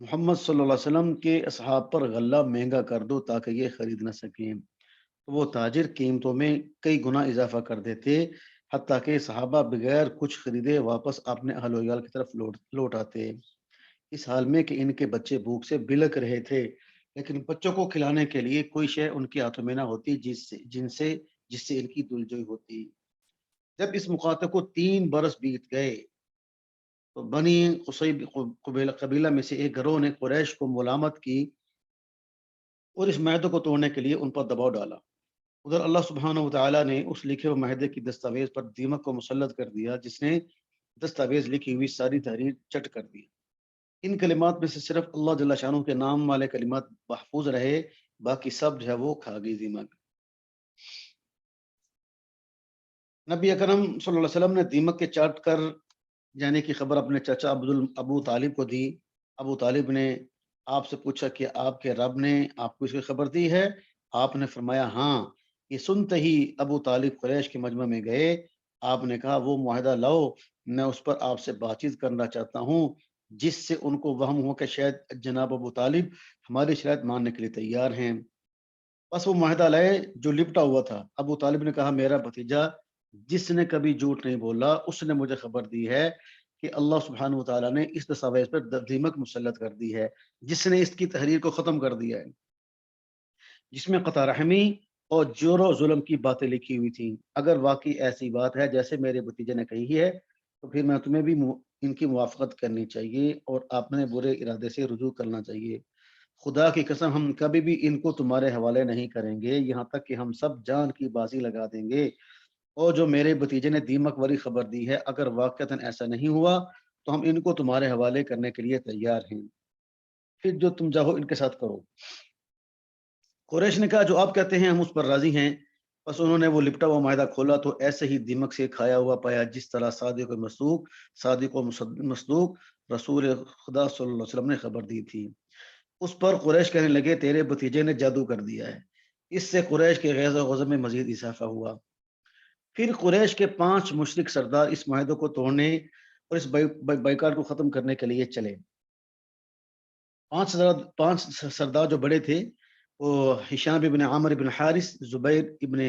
محمد صلی اللہ علیہ وسلم کے اصحاب پر غلہ مہنگا کر دو تاکہ یہ خرید نہ سکیں۔ تو وہ تاجر قیمتوں میں کئی گنا اضافہ کر دیتے، حتیٰ کہ صحابہ بغیر کچھ خریدے واپس اپنے اہل و عیال کی طرف لوٹ آتے، اس حال میں کہ ان کے بچے بھوک سے بلک رہے تھے، لیکن بچوں کو کھلانے کے لیے کوئی شے ان کے ہاتھوں میں نہ ہوتی جس سے ان کی دلجوئی ہوتی۔ جب اس مخاطب کو 3 برس بیت گئے تو بنی قصیب قبیلہ میں سے ایک گروہ نے قریش کو ملامت کی اور اس معاہدے کو توڑنے کے لیے ان پر دباؤ ڈالا۔ ادھر اللہ سبحانہ و تعالیٰ نے اس لکھے ہوئے معاہدے کی دستاویز پر دیمک کو مسلط کر دیا، جس نے دستاویز لکھی ہوئی ساری تحریر چٹ کر دی۔ ان کلمات میں سے صرف اللہ جل شانہ کے نام والے کلمات محفوظ رہے، باقی سب جو ہے وہ کھا گئی دیمک۔ نبی اکرم صلی اللہ علیہ وسلم نے دیمک کے چاٹ کر جانے کی خبر اپنے چچا ابو طالب کو دی۔ ابو طالب نے آپ سے پوچھا کہ آپ کے رب نے آپ کو اس کی خبر دی ہے؟ آپ نے فرمایا ہاں۔ یہ سنتے ہی ابو طالب قریش کے مجمع میں گئے۔ آپ نے کہا وہ معاہدہ لاؤ، میں اس پر آپ سے بات چیت کرنا چاہتا ہوں، جس سے ان کو وہم ہو کہ شاید جناب ابو طالب ہماری شرائط ماننے کے لیے تیار ہیں۔ بس وہ معاہدہ لائے جو لپٹا ہوا تھا۔ ابو طالب نے کہا میرا بھتیجا جس نے کبھی جھوٹ نہیں بولا، اس نے مجھے خبر دی ہے کہ اللہ سبحانہ وتعالیٰ نے اس دستاویز پر دیمک مسلط کر دی ہے، جس نے اس کی تحریر کو ختم کر دیا ہے، جس میں قطع رحمی اور جور و ظلم کی باتیں لکھی ہوئی تھیں۔ اگر واقعی ایسی بات ہے جیسے میرے بھتیجے نے کہی ہے تو پھر میں تمہیں بھی ان کی موافقت کرنی چاہیے اور اپنے برے ارادے سے رجوع کرنا چاہیے۔ خدا کی قسم ہم کبھی بھی ان کو تمہارے حوالے نہیں کریں گے، یہاں تک کہ ہم سب جان کی بازی لگا دیں گے۔ اور جو میرے بھتیجے نے دیمک والی خبر دی ہے، اگر واقعتاً ایسا نہیں ہوا تو ہم ان کو تمہارے حوالے کرنے کے لیے تیار ہیں، پھر جو تم چاہو ان کے ساتھ کرو۔ قریش نے کہا جو آپ کہتے ہیں ہم اس پر راضی ہیں۔ بس انہوں نے وہ لپٹا ہوا معاہدہ کھولا تو ایسے ہی دیمک سے کھایا ہوا پایا، جس طرح صادق و مصدوق رسول خدا صلی اللہ علیہ وسلم نے خبر دی تھی۔ اس پر قریش کہنے لگے تیرے بھتیجے نے جادو کر دیا ہے۔ اس سے قریش کے غیظ و غضب میں مزید اضافہ ہوا۔ پھر قریش کے 5 مشرک سردار اس معاہدے کو توڑنے اور اس بائیکاٹ کو ختم کرنے کے لیے چلے۔ 5 سردار جو بڑے تھے وہ ہشام ابن عامر ابن حارث، زبیر ابن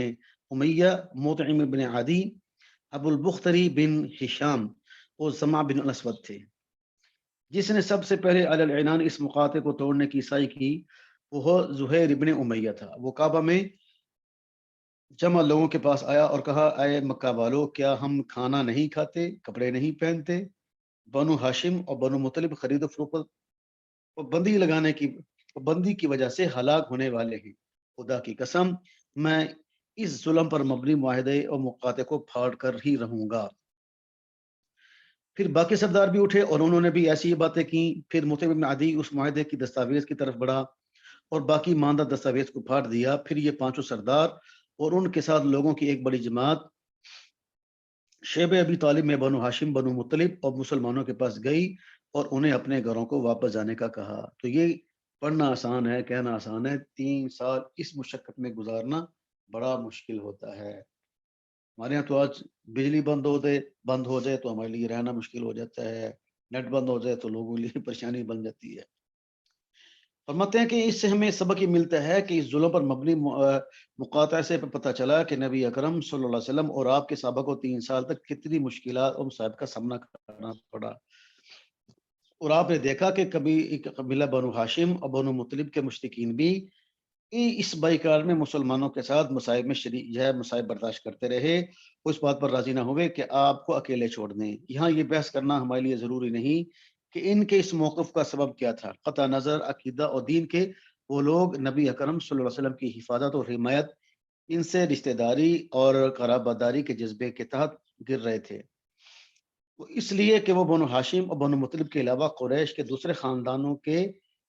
امیہ، مطعم ابن عدی، ابو البختری بن ہشام اور زمع بن الاسود تھے۔ جس نے سب سے پہلے علی العنان اس مقاطع کو توڑنے کی عیسائی کی وہ زہیر ابن امیہ تھا۔ وہ کعبہ میں جمع لوگوں کے پاس آیا اور کہا اے مکہ والو، کیا ہم کھانا نہیں کھاتے، کپڑے نہیں پہنتے؟ بنو ہاشم اور بنو مطلب خرید و فروخت بندی کی وجہ سے ہلاک ہونے والے ہیں۔ خدا کی قسم میں اس ظلم پر مبنی معاہدے اور مقاطع کو پھاڑ کر ہی رہوں گا۔ پھر باقی سردار بھی اٹھے اور انہوں نے بھی ایسی ہی باتیں کی۔ پھر مطعم بن عدی اس معاہدے کی دستاویز کی طرف بڑھا اور باقی ماندہ دستاویز کو پھاڑ دیا۔ پھر یہ 5 سردار اور ان کے ساتھ لوگوں کی ایک بڑی جماعت شیب ابی طالب میں بنو ہاشم بنو مطلب اور مسلمانوں کے پاس گئی اور انہیں اپنے گھروں کو واپس جانے کا کہا۔ تو یہ پڑھنا آسان ہے، کہنا آسان ہے، 3 سال اس مشقت میں گزارنا بڑا مشکل ہوتا ہے۔ ہمارے یہاں تو آج بجلی بند ہو جائے تو ہمارے لیے رہنا مشکل ہو جاتا ہے، نیٹ بند ہو جائے تو لوگوں کے لیے پریشانی بن جاتی ہے۔ فرماتے ہیں کہ اس سے ہمیں سبق یہ ملتا ہے کہ اس ظلم پر مبنی مقاطع سے پتہ چلا کہ نبی اکرم صلی اللہ علیہ وسلم اور آپ کے صحابہ کو 3 سال تک کتنی مشکلات اور مصائب کا سامنا کرنا پڑا۔ اور آپ نے دیکھا کہ کبھی ایک قبیلہ بنو ہاشم اور بنو مطلب کے مشرکین بھی اس بائیکاٹ میں مسلمانوں کے ساتھ مصائب میں شریک مصائب برداشت کرتے رہے، اس بات پر راضی نہ ہوئے کہ آپ کو اکیلے چھوڑ دیں۔ یہاں یہ بحث کرنا ہمارے لیے ضروری نہیں کہ ان کے اس موقف کا سبب کیا تھا۔ قطع نظر عقیدہ اور دین کے وہ لوگ نبی اکرم صلی اللہ علیہ وسلم کی حفاظت اور حمایت، ان سے رشتہ داری اور قرابت داری کے جذبے کے تحت گر رہے تھے۔ اس لیے کہ وہ بنو ہاشم اور بنو مطلب کے علاوہ قریش کے دوسرے خاندانوں کے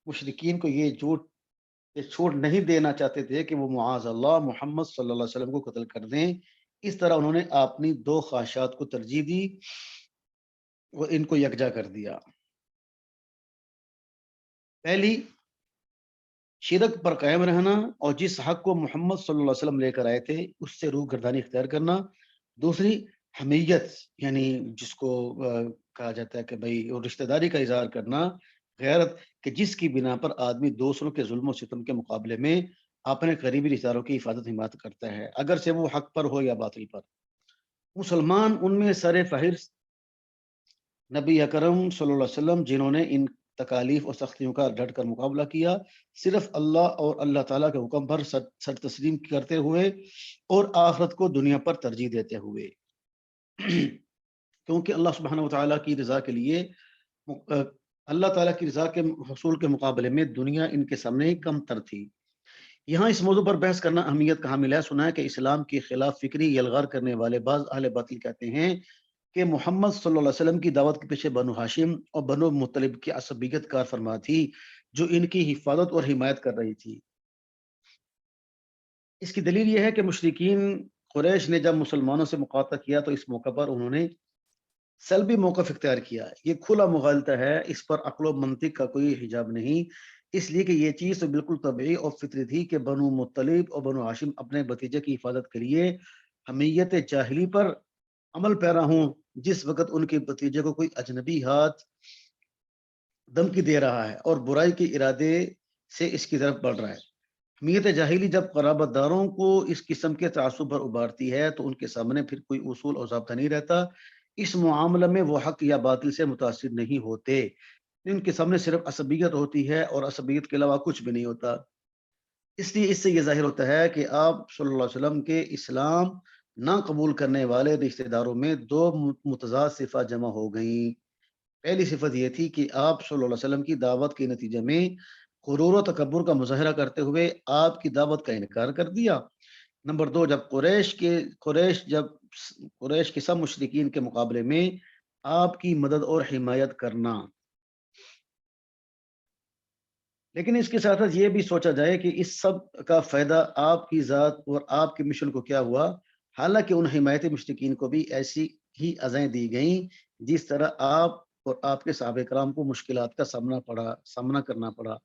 مشرکین کو یہ چھوٹ نہیں دینا چاہتے تھے کہ وہ معاذ اللہ محمد صلی اللہ علیہ وسلم کو قتل کر دیں۔ اس طرح انہوں نے اپنی 2 خواہشات کو ترجیح دی اور ان کو یکجا کر دیا۔ پہلی شرک پر قائم رہنا اور جس حق کو محمد صلی اللہ علیہ وسلم لے کر آئے تھے اس سے روح گردانی اختیار کرنا۔ دوسری حمیت، یعنی جس کو کہا جاتا ہے کہ بھائی رشتہ داری کا اظہار کرنا غیرت کہ جس کی بنا پر آدمی دوسروں کے ظلم و ستم کے مقابلے میں اپنے قریبی رشتہ داروں کی حفاظت حمایت کرتا ہے، اگرچہ وہ حق پر ہو یا باطل پر۔ مسلمان ان میں سر فہرست نبی اکرم صلی اللہ علیہ وسلم، جنہوں نے ان تکالیف اور سختیوں کا ڈٹ کر مقابلہ کیا، صرف اللہ اور اللہ تعالیٰ کے حکم پر سر تسلیم کرتے ہوئے اور آخرت کو دنیا پر ترجیح دیتے ہوئے کیونکہ اللہ سبحانہ و تعالیٰ کی رضا کے لیے اللہ تعالیٰ کی رضا کے حصول کے مقابلے میں دنیا ان کے سامنے کم تر تھی۔ یہاں اس موضوع پر بحث کرنا اہمیت کا حامل ہے۔ سنا ہے کہ اسلام کی خلاف فکری یلغار کرنے والے بعض اہل باطل کہتے ہیں کہ محمد صلی اللہ علیہ وسلم کی دعوت کے پیچھے بنو ہاشم اور بنو مطلب کی عصبیت کار فرما تھی، جو ان کی حفاظت اور حمایت کر رہی تھی۔ اس کی دلیل یہ ہے کہ مشرکین قریش نے جب مسلمانوں سے مقاطعہ کیا تو اس موقع پر انہوں نے سلبی موقف اختیار کیا۔ یہ کھلا مغالطہ ہے، اس پر عقل و منطق کا کوئی حجاب نہیں، اس لیے کہ یہ چیز تو بالکل طبیعی اور فطری تھی کہ بنو مطلب اور بنو ہاشم اپنے بھتیجے کی حفاظت کے لیے حمیت جاہلی پر عمل پیرا ہوں، جس وقت ان کے بھتیجے کو کوئی اجنبی ہاتھ دھمکی دے رہا ہے اور برائی کے ارادے سے اس کی طرف بڑھ رہا ہے۔ حمیت جاہلی جب قرابت داروں کو اس قسم کے تعصب پر ابھارتی ہے تو ان کے سامنے پھر کوئی اصول اور ضابطہ نہیں رہتا۔ اس معاملے میں وہ حق یا باطل سے متاثر نہیں ہوتے، ان کے سامنے صرف عصبیت ہوتی ہے اور عصبیت کے علاوہ کچھ بھی نہیں ہوتا۔ اس لیے اس سے یہ ظاہر ہوتا ہے کہ آپ صلی اللہ علیہ وسلم کے اسلام نہ قبول کرنے والے رشتہ داروں میں دو متضاد صفات جمع ہو گئیں۔ پہلی صفت یہ تھی کہ آپ صلی اللہ علیہ وسلم کی دعوت کے نتیجے میں غرور و تکبر کا مظاہرہ کرتے ہوئے آپ کی دعوت کا انکار کر دیا۔ نمبر دو، جب قریش کے سب مشرکین کے مقابلے میں آپ کی مدد اور حمایت کرنا۔ لیکن اس کے ساتھ یہ بھی سوچا جائے کہ اس سب کا فائدہ آپ کی ذات اور آپ کے مشن کو کیا ہوا، حالانکہ ان حمایتی مشرکین کو بھی ایسی ہی اذیں دی گئیں جس طرح آپ اور آپ کے صحابہ کرام کو مشکلات کا سامنا کرنا پڑا۔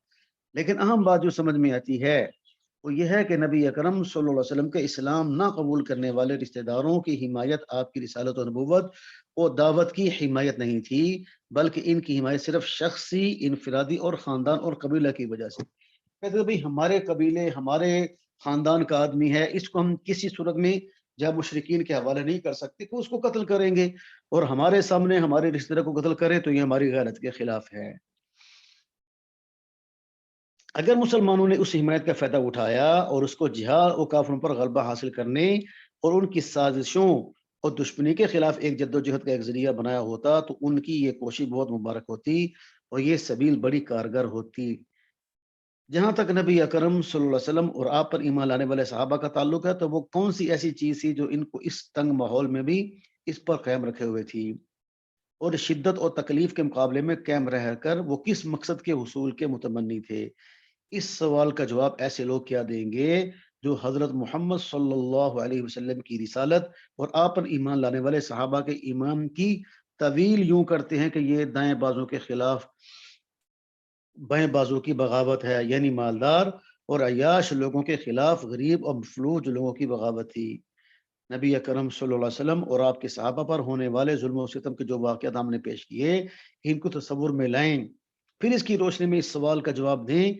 لیکن اہم بات جو سمجھ میں آتی ہے وہ یہ ہے کہ نبی اکرم صلی اللہ علیہ وسلم کے اسلام نہ قبول کرنے والے رشتہ داروں کی حمایت آپ کی رسالت و نبوت اور دعوت کی حمایت نہیں تھی، بلکہ ان کی حمایت صرف شخصی، انفرادی اور خاندان اور قبیلہ کی وجہ سے۔ کہتے ہیں بھائی ہمارے قبیلے، ہمارے خاندان کا آدمی ہے، اس کو ہم کسی صورت میں جب مشرکین کے حوالے نہیں کر سکتے کہ اس کو قتل کریں گے، اور ہمارے سامنے ہمارے رشتہ دار کو قتل کرے تو یہ ہماری غیرت کے خلاف ہے۔ اگر مسلمانوں نے اس حمایت کا فائدہ اٹھایا اور اس کو جہاد اور کافروں پر غلبہ حاصل کرنے اور ان کی سازشوں اور دشمنی کے خلاف ایک جد و جہد کا ایک ذریعہ بنایا ہوتا تو ان کی یہ کوشش بہت مبارک ہوتی اور یہ سبیل بڑی کارگر ہوتی۔ جہاں تک نبی اکرم صلی اللہ علیہ وسلم اور آپ پر ایمان لانے والے صحابہ کا تعلق ہے تو وہ کون سی ایسی چیز تھی جو ان کو اس تنگ ماحول میں بھی اس پر قائم رکھے ہوئے تھی، اور شدت اور تکلیف کے مقابلے میں قائم رہ کر وہ کس مقصد کے حصول کے متمنی تھے؟ اس سوال کا جواب ایسے لوگ کیا دیں گے جو حضرت محمد صلی اللہ علیہ وسلم کی رسالت اور آپ پر ایمان لانے والے صحابہ کے ایمان کی طویل یوں کرتے ہیں کہ یہ دائیں بازوں کے خلاف بائیں بازو کی بغاوت ہے، یعنی مالدار اور عیاش لوگوں کے خلاف غریب اور مفلوج لوگوں کی بغاوت تھی۔ نبی اکرم صلی اللہ علیہ وسلم اور آپ کے صحابہ پر ہونے والے ظلم و ستم کے جو واقعات ہم نے پیش کیے، ان کو تصور میں لائیں، پھر اس کی روشنی میں اس سوال کا جواب دیں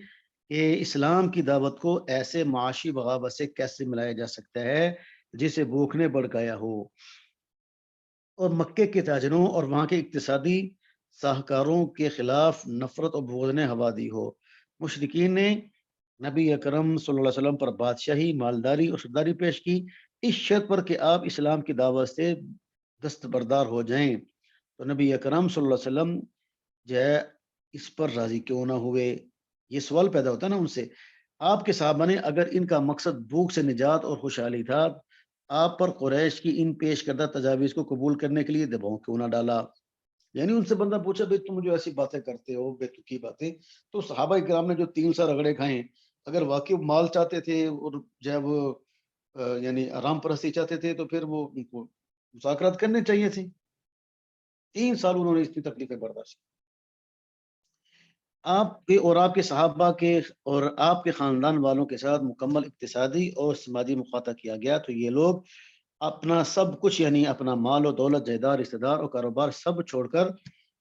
کہ اسلام کی دعوت کو ایسے معاشی بغاوت سے کیسے ملایا جا سکتا ہے جسے بھوک نے بڑھکایا ہو اور مکے کے تاجروں اور وہاں کے اقتصادی ساہکاروں کے خلاف نفرت اور بغض نے ہوا دی ہو۔ مشرکین نے نبی اکرم صلی اللہ علیہ وسلم پر بادشاہی، مالداری اور سرداری پیش کی، اس شرط پر کہ آپ اسلام کی دعوت سے دستبردار ہو جائیں۔ تو نبی اکرم صلی اللہ علیہ وسلم جو ہے اس پر راضی کیوں نہ ہوئے؟ یہ سوال پیدا ہوتا ہے نا ان سے۔ آپ کے صحابہ نے اگر ان کا مقصد بھوک سے نجات اور خوشحالی تھا، آپ پر قریش کی ان پیش کردہ تجاویز کو قبول کرنے کے لیے دباؤ کیوں نہ ڈالا؟ یعنی ان سے بندہ پوچھا بھائی تم جو ایسی باتیں کرتے ہو، بے تکی باتیں، تو صحابہ کرام نے جو 3 سال رگڑے کھائے، اگر واقعی مال چاہتے تھے اور جب یعنی آرام پرستی چاہتے تھے تو پھر وہ ان کو مذاکرات کرنے چاہیے تھے۔ 3 سال انہوں نے اتنی تکلیفیں برداشت کی۔ آپ کے اور آپ کے صحابہ کے اور آپ کے خاندان والوں کے ساتھ مکمل اقتصادی اور سماجی مخاطہ کیا گیا تو یہ لوگ اپنا سب کچھ، یعنی اپنا مال و دولت، جائیداد، رشتہ دار اور کاروبار سب چھوڑ کر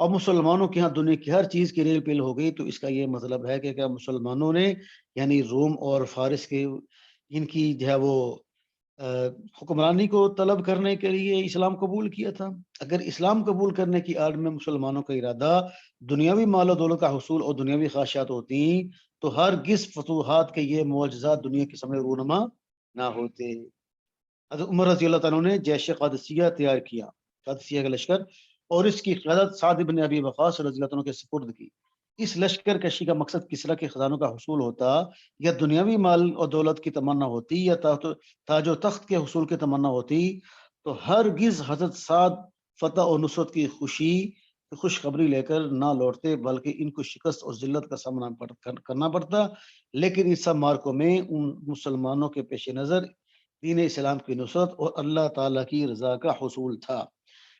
اور مسلمانوں کے ہاں دنیا کی ہر چیز کی ریل پیل ہو گئی، تو اس کا یہ مطلب ہے کہ کیا مسلمانوں نے یعنی روم اور فارس کے ان کی جو ہے وہ حکمرانی کو طلب کرنے کے لیے اسلام قبول کیا تھا۔ اگر اسلام قبول کرنے کی آڑ میں مسلمانوں کا ارادہ دنیاوی مال و دولت کا حصول اور دنیاوی خواہشات ہوتی تو ہرگز فتوحات کے یہ معجزات دنیا کے سامنے رونما نہ ہوتے۔ حضرت عمر رضی اللہ تعالیٰ نے جیش قادسیہ تیار کیا، قادسیہ کا لشکر، اور اس کی قیادت سعد بن ابی وقاص رضی اللہ عنہ کے سپرد کی۔ اس لشکر کشی کا مقصد کسرا کے خزانوں کا حصول ہوتا، یا دنیاوی مال اور دولت کی تمنا ہوتی، یا تاج و تخت کے حصول کی تمنا ہوتی، تو ہرگز حضرت سعد فتح و نصرت کی خوشخبری لے کر نہ لوٹتے، بلکہ ان کو شکست اور ذلت کا سامنا کرنا پڑتا۔ لیکن اس سب مارکوں میں ان مسلمانوں کے پیش نظر دین اسلام کی نصرت اور اللہ تعالیٰ کی رضا کا حصول تھا۔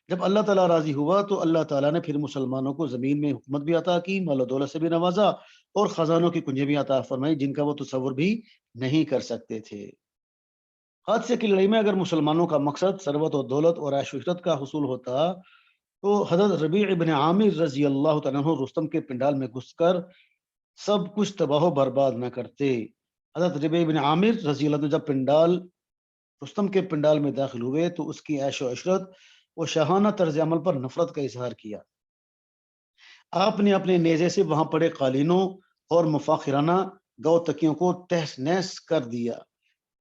جب اللہ تعالیٰ راضی ہوا تو اللہ تعالیٰ نے پھر مسلمانوں کو زمین میں حکومت بھی عطا کی، مال و دولت سے بھی نوازا، اور خزانوں کی کنجیں بھی عطا فرمائی جن کا وہ تصور بھی نہیں کر سکتے تھے۔ حادثے کی لڑائی میں اگر مسلمانوں کا مقصد ثروت و دولت اور عیش و عشرت کا حصول ہوتا تو حضرت ربیع بن عامر رضی اللہ تعالیٰ عنہ رستم کے پنڈال میں گھس کر سب کچھ تباہ و برباد نہ کرتے۔ حضرت ربیع بن عامر رضی اللہ عنہ جب رستم کے پنڈال میں داخل ہوئے تو اس کی عیش و عشرت و شاہانہ طرز عمل پر نفرت کا اظہار کیا۔ آپ نے اپنے نیزے سے وہاں پڑے قالینوں اور مفاخرانہ گو تکیوں کو تہس نہس کر دیا،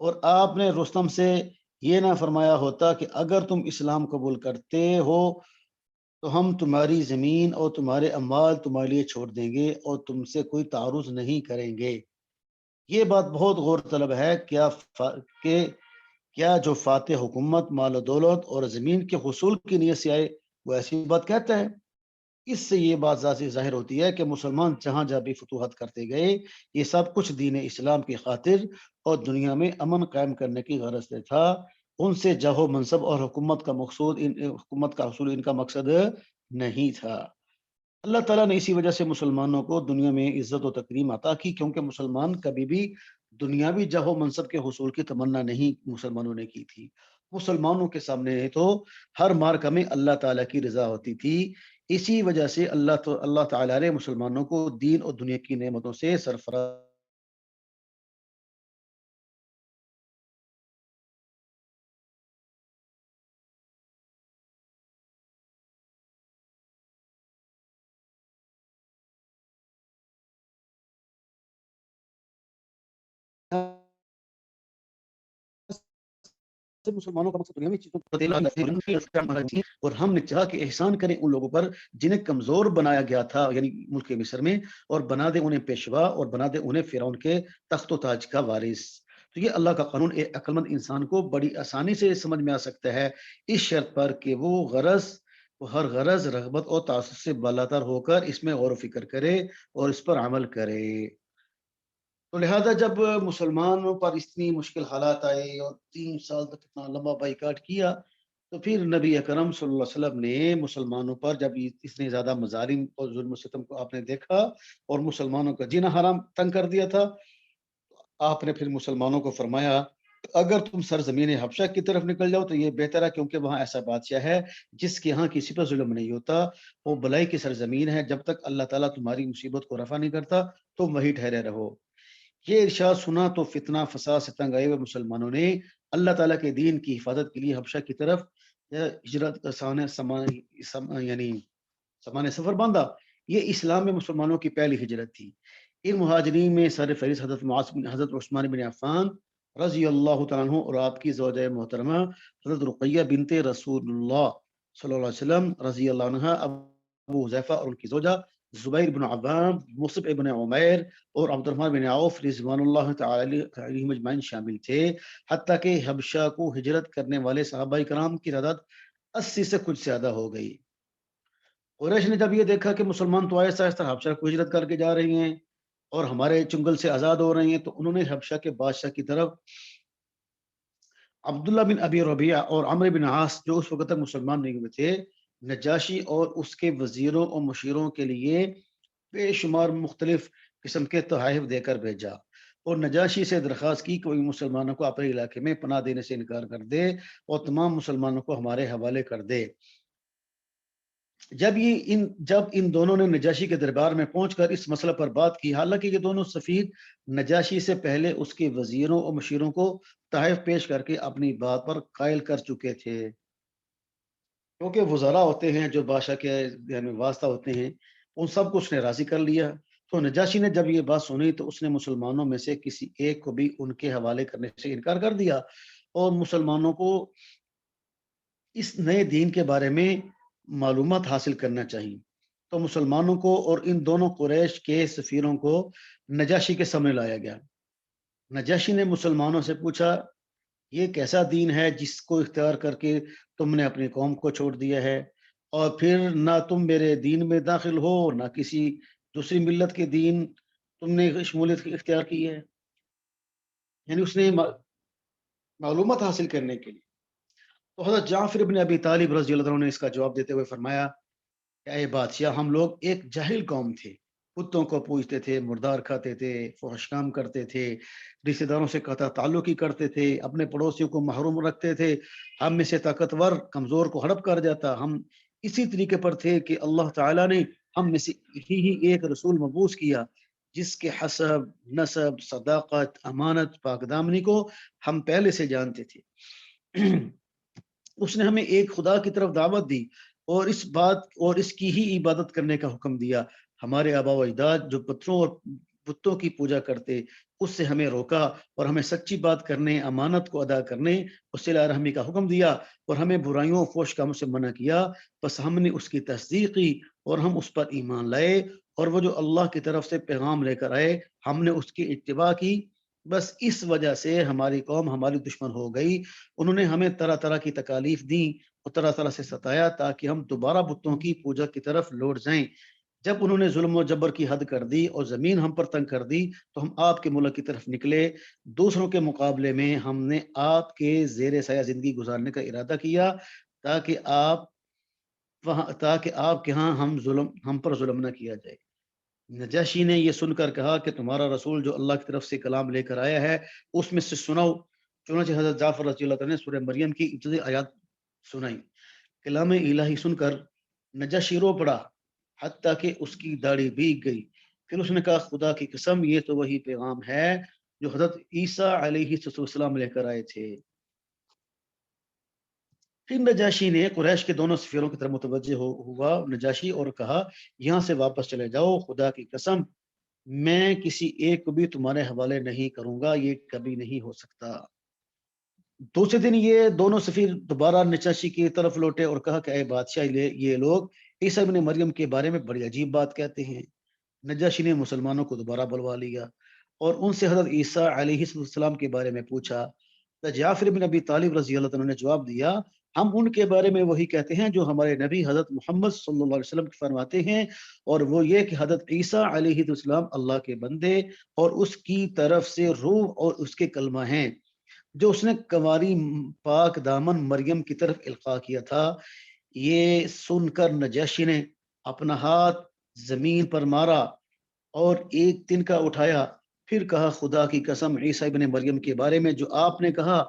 اور آپ نے رستم سے یہ نہ فرمایا ہوتا کہ اگر تم اسلام قبول کرتے ہو تو ہم تمہاری زمین اور تمہارے اموال تمہارے لیے چھوڑ دیں گے اور تم سے کوئی تعارض نہیں کریں گے۔ یہ بات بہت غور طلب ہے کہ کیا جو فاتح حکومت، مال و دولت اور زمین کے حصول کی نیت سے آئے وہ ایسی بات کہتا ہے؟ اس سے یہ بات ظاہر ہوتی ہے کہ مسلمان جہاں جہاں بھی فتوحات کرتے گئے یہ سب کچھ دین اسلام کی خاطر اور دنیا میں امن قائم کرنے کی غرض سے تھا۔ ان سے جاہ و منصب اور حکومت کا حصول ان کا مقصد نہیں تھا۔ اللہ تعالیٰ نے اسی وجہ سے مسلمانوں کو دنیا میں عزت و تکریم عطا کی، کیونکہ مسلمان کبھی بھی دنیاوی جاہ و منصب کے حصول کی تمنا نہیں مسلمانوں نے کی تھی۔ مسلمانوں کے سامنے تو ہر مارکہ میں اللہ تعالیٰ کی رضا ہوتی تھی۔ اسی وجہ سے اللہ تعالیٰ نے مسلمانوں کو دین اور دنیا کی نعمتوں سے سرفراز مسلمانوں کا مقصد دنیاوی چیزوں کو، اور ہم نے چاہا کہ احسان کریں ان لوگوں پر جنہیں کمزور بنایا گیا تھا یعنی ملک مصر میں، اور بنا دے انہیں پیشوا اور بنا دے انہیں فرعون کے تخت و تاج کا وارث۔ تو یہ اللہ کا قانون ایک عقل مند انسان کو بڑی آسانی سے سمجھ میں آ سکتا ہے، اس شرط پر کہ وہ ہر غرض، رغبت اور تعصب سے بالاتر ہو کر اس میں غور و فکر کرے اور اس پر عمل کرے۔ تو لہذا جب مسلمانوں پر اتنی مشکل حالات آئے اور 3 سال تک اتنا لمبا بائیکاٹ کیا، تو پھر نبی اکرم صلی اللہ علیہ وسلم نے مسلمانوں پر جب اتنے زیادہ مظالم اور ظلم و ستم کو آپ نے دیکھا اور مسلمانوں کا جینا حرام تنگ کر دیا تھا، آپ نے پھر مسلمانوں کو فرمایا اگر تم سرزمین حبشہ کی طرف نکل جاؤ تو یہ بہتر ہے، کیونکہ وہاں ایسا بادشاہ ہے جس کے ہاں کسی پر ظلم نہیں ہوتا، وہ بلائی کی سرزمین ہے، جب تک اللہ تعالیٰ تمہاری مصیبت کو رفع نہیں کرتا تم وہیں ٹھہرے رہو۔ یہ ارشاد سنا تو فتنہ فساد سے تنگ آئے ہوئے مسلمانوں نے اللہ تعالیٰ کے دین کی حفاظت کے لیے حبشہ کی طرف ہجرت یعنی سامان سفر باندھا۔ یہ اسلام میں مسلمانوں کی پہلی ہجرت تھی۔ ان مہاجرین میں سر فہرست حضرت عثمان بن عفان رضی اللہ تعالیٰ عنہ اور آپ کی زوجہ محترمہ حضرت رقیہ بنت رسول اللہ صلی اللہ علیہ وسلم رضی اللہ عنہ، ابو حذیفہ اور ان کی زوجہ زبیر بن عوام، مصعب بن عمیر اور عبد الرحمن بن عوف رضوان اللہ تعالی علیہم اجمعین شامل تھے، حتیٰ کہ حبشہ کو ہجرت کرنے والے صحابہ کرام کی تعداد 80 سے کچھ زیادہ ہو گئی۔ قریش نے جب یہ دیکھا کہ مسلمان تو آہستہ آہستہ حبشہ کو ہجرت کر کے جا رہے ہیں اور ہمارے چنگل سے آزاد ہو رہے ہیں، تو انہوں نے حبشہ کے بادشاہ کی طرف عبداللہ بن ابی ربیعہ اور عمرو بن عاص جو اس وقت تک مسلمان نہیں ہوئے تھے، نجاشی اور اس کے وزیروں اور مشیروں کے لیے بے شمار مختلف قسم کے تحائف دے کر بھیجا، اور نجاشی سے درخواست کی کہ کوئی مسلمانوں کو اپنے علاقے میں پناہ دینے سے انکار کر دے اور تمام مسلمانوں کو ہمارے حوالے کر دے۔ جب ان دونوں نے نجاشی کے دربار میں پہنچ کر اس مسئلہ پر بات کی، حالانکہ یہ دونوں سفیر نجاشی سے پہلے اس کے وزیروں اور مشیروں کو تحائف پیش کر کے اپنی بات پر قائل کر چکے تھے، کیونکہ وزراء ہوتے ہیں جو بادشاہ کے یعنی واسطہ ہوتے ہیں، ان سب کو اس نے راضی کر لیا۔ تو نجاشی نے جب یہ بات سنی تو اس نے مسلمانوں میں سے کسی ایک کو بھی ان کے حوالے کرنے سے انکار کر دیا، اور مسلمانوں کو اس نئے دین کے بارے میں معلومات حاصل کرنا چاہیے۔ تو مسلمانوں کو اور ان دونوں قریش کے سفیروں کو نجاشی کے سامنے لایا گیا۔ نجاشی نے مسلمانوں سے پوچھا، یہ کیسا دین ہے جس کو اختیار کر کے تم نے اپنی قوم کو چھوڑ دیا ہے، اور پھر نہ تم میرے دین میں داخل ہو نہ کسی دوسری ملت کے دین تم نے شمولیت اختیار کی ہے؟ یعنی اس نے معلومات حاصل کرنے کے لیے۔ تو حضرت جعفر بن ابی طالب رضی اللہ عنہ نے اس کا جواب دیتے ہوئے فرمایا کہ اے بادشاہ، ہم لوگ ایک جاہل قوم تھے، کتوں کو پوجتے تھے، مردار کھاتے تھے، فحش کام کرتے تھے، رشتہ داروں سے قطع تعلق ہی کرتے تھے، اپنے پڑوسیوں کو محروم رکھتے تھے، ہم میں سے طاقتور کمزور کو ہڑپ کر جاتا۔ ہم اسی طریقے پر تھے کہ اللہ تعالیٰ نے ہم میں سے ہی ایک رسول مبعوث کیا جس کے حسب، نسب، صداقت، امانت، پاک دامنی کو ہم پہلے سے جانتے تھے۔ اس نے ہمیں ایک خدا کی طرف دعوت دی اور اس کی ہی عبادت کرنے کا حکم دیا۔ ہمارے آبا و اجداد جو پتھروں اور بتوں کی پوجا کرتے، اس سے ہمیں روکا اور ہمیں سچی بات کرنے، امانت کو ادا کرنے اور صلہ رحمی کا حکم دیا، اور ہمیں برائیوں اور فحش کاموں سے منع کیا۔ بس ہم نے اس کی تصدیق کی اور ہم اس پر ایمان لائے، اور وہ جو اللہ کی طرف سے پیغام لے کر آئے ہم نے اس کی اتباع کی۔ بس اس وجہ سے ہماری قوم ہماری دشمن ہو گئی۔ انہوں نے ہمیں طرح طرح کی تکالیف دیں اور طرح طرح سے ستایا تاکہ ہم دوبارہ بتوں کی پوجا کی طرف لوٹ جائیں۔ جب انہوں نے ظلم و جبر کی حد کر دی اور زمین ہم پر تنگ کر دی تو ہم آپ کے ملک کی طرف نکلے۔ دوسروں کے مقابلے میں ہم نے آپ کے زیر سایہ زندگی گزارنے کا ارادہ کیا تاکہ آپ کے ہاں ہم پر ظلم نہ کیا جائے۔ نجاشی نے یہ سن کر کہا کہ تمہارا رسول جو اللہ کی طرف سے کلام لے کر آیا ہے اس میں سے سناؤ۔ چنانچہ حضرت جعفر رضی اللہ عنہ نے سورہ مریم کی ابتدائی آیات سنائی۔ کلام الہی سن کر نجاشی رو پڑا حتیٰ کہ اس کی داڑھی بھیگ گئی۔ پھر اس نے کہا، خدا کی قسم، یہ تو وہی پیغام ہے جو حضرت عیسیٰ علیہ السلام لے کر آئے تھے۔ پھر نجاشی نے قریش کے دونوں سفیروں کی طرف متوجہ ہوا نجاشی اور کہا، یہاں سے واپس چلے جاؤ، خدا کی قسم میں کسی ایک کو بھی تمہارے حوالے نہیں کروں گا، یہ کبھی نہیں ہو سکتا۔ دوسرے دن یہ دونوں سفیر دوبارہ نجاشی کی طرف لوٹے اور کہا کہ اے بادشاہ، یہ لوگ عیسیٰ ابن مریم کے بارے میں بڑی عجیب بات کہتے ہیں۔ نجاشی نے مسلمانوں کو دوبارہ بلوا لیا اور ان سے حضرت عیسیٰ علیہ السلام کے بارے میں پوچھا۔ تو جعفر بن ابی طالب رضی اللہ عنہ نے جواب دیا، ہم ان کے بارے میں وہی کہتے ہیں جو ہمارے نبی حضرت محمد صلی اللہ علیہ وسلم فرماتے ہیں، اور وہ یہ کہ حضرت عیسیٰ علیہ السلام اللہ کے بندے اور اس کی طرف سے روح اور اس کے کلمہ ہیں جو اس نے کنواری پاک دامن مریم کی طرف القاء کیا تھا۔ یہ سن کر نجاشی نے اپنا ہاتھ زمین پر مارا اور ایک تنکا اٹھایا، پھر کہا، خدا کی قسم، عیسیٰ ابن مریم کے بارے میں جو آپ نے کہا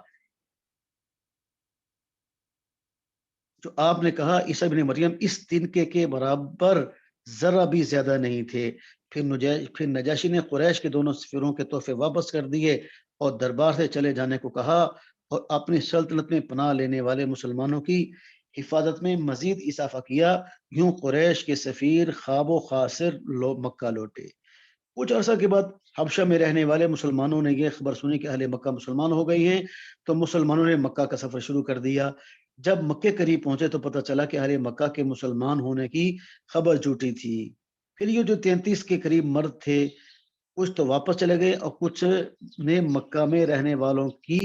عیسیٰ ابن مریم اس تنکے کے برابر ذرا بھی زیادہ نہیں تھے۔ پھر نجاشی نے قریش کے دونوں سفیروں کے تحفے واپس کر دیے اور دربار سے چلے جانے کو کہا، اور اپنی سلطنت میں پناہ لینے والے مسلمانوں کی حفاظت میں مزید اضافہ کیا۔ یوں قریش کے سفیر خواب و خاسر مکہ لوٹے۔ کچھ عرصہ کے بعد حبشہ میں رہنے والے مسلمانوں نے یہ خبر سنی کہ اہل مکہ مسلمان ہو گئی ہیں، تو مسلمانوں نے مکہ کا سفر شروع کر دیا۔ جب مکے قریب پہنچے تو پتہ چلا کہ اہل مکہ کے مسلمان ہونے کی خبر جھوٹی تھی۔ پھر یہ جو 33 کے قریب مرد تھے، کچھ تو واپس چلے گئے اور کچھ نے مکہ میں رہنے والوں کی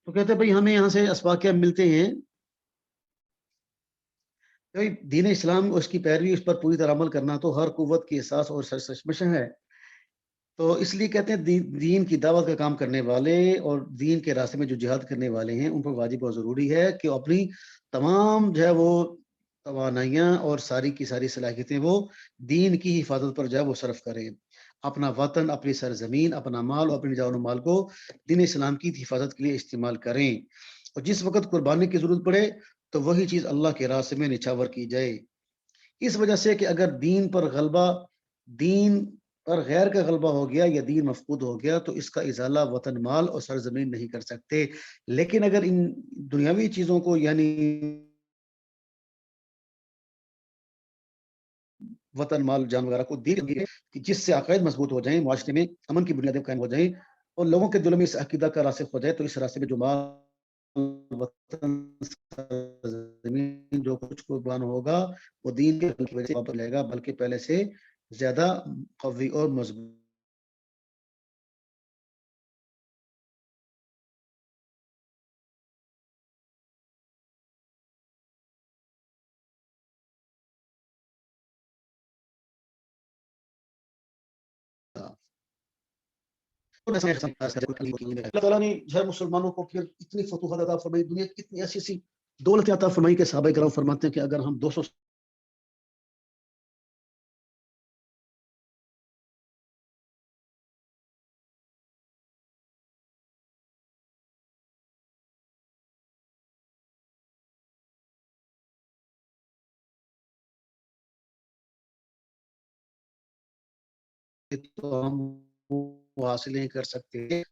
تو کہتے ہیں بھائی ہمیں یہاں سے اسباق کیا ملتے ہیں، دین اسلام اس کی پیروی اس پر پوری طرح عمل کرنا تو ہر قوت کی احساس اور سرسمش ہے. تو اس لیے کہتے ہیں دین کی دعوت کا کام کرنے والے اور دین کے راستے میں جو جہاد کرنے والے ہیں ان پر واجب اور ضروری ہے کہ اپنی تمام جو ہے وہ توانائیاں اور ساری کی ساری صلاحیتیں وہ دین کی حفاظت پر جو ہے وہ صرف کریں. اپنا وطن، اپنی سرزمین، اپنا مال اور اپنی جان و مال کو دین اسلام کی حفاظت کے لیے استعمال کریں. اور جس وقت قربانی کی ضرورت پڑے تو وہی چیز اللہ کے راستے میں نچھاور کی جائے. اس وجہ سے کہ اگر دین پر غلبہ، دین پر غیر کا غلبہ ہو گیا یا دین مفقود ہو گیا تو اس کا ازالہ وطن، مال اور سرزمین نہیں کر سکتے. لیکن اگر ان دنیاوی چیزوں کو یعنی وطن، مال، جان وغیرہ کو دین کہ جس سے عقائد مضبوط ہو جائیں، معاشرے میں امن کی بنیادیں قائم ہو جائیں اور لوگوں کے دلوں میں اس عقیدہ کا راسخ ہو جائے تو اس راستے میں جو مال، وطن، زمین جو کچھ قربان ہوگا وہ دین کے وجہ سے واپس لے گا، بلکہ پہلے سے زیادہ قوی اور مضبوط. اللہ تعالیٰ نے جو ہے مسلمانوں کو پھر اتنی فتوحات عطا فرمائی، دنیا کی اتنی ایسی ایسی دولت عطا فرمائی کہ صحابہ کرام فرماتے ہیں کہ اگر ہم 200تو ہم وہ حاصل نہیں کر سکتے.